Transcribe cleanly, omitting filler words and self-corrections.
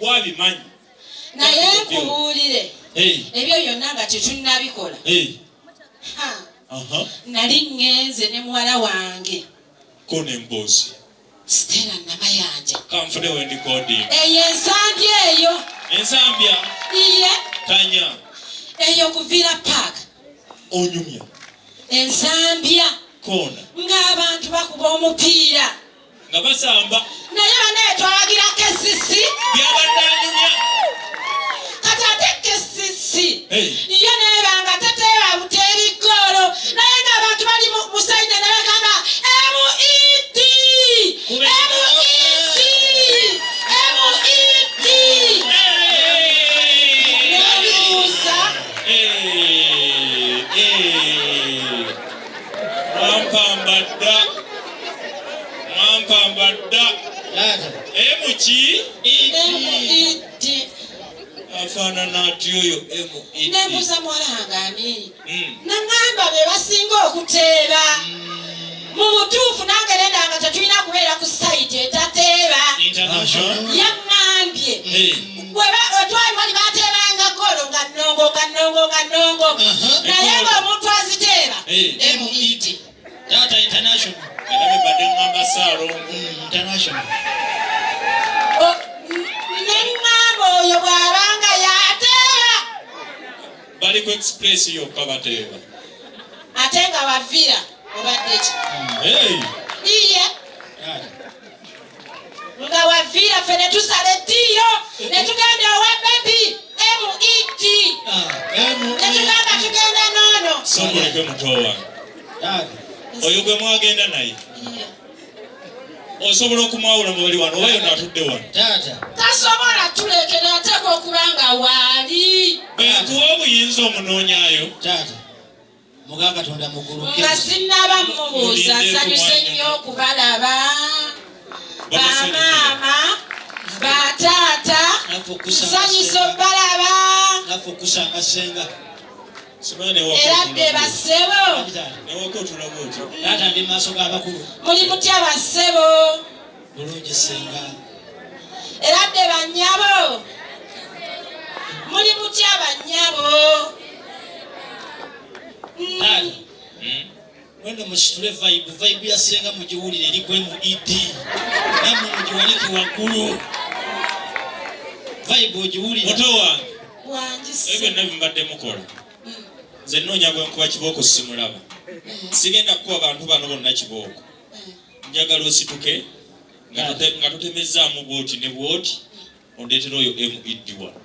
wabimanyi naye nkubuulire ebyo byonna nga tetunnabikola nali ŋŋenze ne muwala wange ko n'emboozi Stella Namayanja kanfune we ndikodinga eyo ensambya eyo ensambya iye tanya eyo ku Villa Park onyumya ensambya kona ng'abantu bakuba omupiira nga basamba naye banaye twalagirako essisi byabadde anyumya kati ate essisi yo neebanga teteeba buteeri ggoolo naye ng'abantu bali musajja ne bagamba MED nebibuuza mwampambadda emuki afaanana atyo oyo nebuuza muwala wange ani naŋŋamba be basinga okuteeba mu butuufu nange nendanga tetulina kubeera ku sayiti etateeba yaŋŋambye twali bali bateebanga golo nga nnongo naye ng'omuntu aziteeba MED Data international. Kalabe badde ngamba Saalongo international. Nengamba oyo bw'abanga yateeba bali ku express yokka bateeba ate nga wavira obadde ki iye nga wavira ffe ne tusala ettiiro ne tugenda owa bebi MED ne tugamba tugenda noono somuleke muto wange oyo gwe mwagenda naye osobola okumwawula mu bali wano oba yonna atudde wano tasobola tulekera ateeka okuba nga waali bwekuwa obuyinza omunoonyaayo muga Katonda mukulu nga sinnaba mmubuuza nsanyuse nnyo okubalaba bamaama bataata nsanyuse obalaba nafukusanga Senga era dde bassebo newaka otulaba otyo taata ndi maaso g'abakulu muli mutya bassebo bulungi Senga era dde bannyabo muli mutya bannyabo taata wenda musitule vibe ya Senga mugiwulire eri ku MED namwe mugiwanike waggulu vibe ogiwulire muto wange wangise ebyo byonna bimbadde mukola nze nnoonya gwe nkuba kibooko simulaba sigenda kukuba bantu bano bonna kibooko njagala osituke nga tutemezzaamu bwoti ne bwoti ondeetera oyo MED wano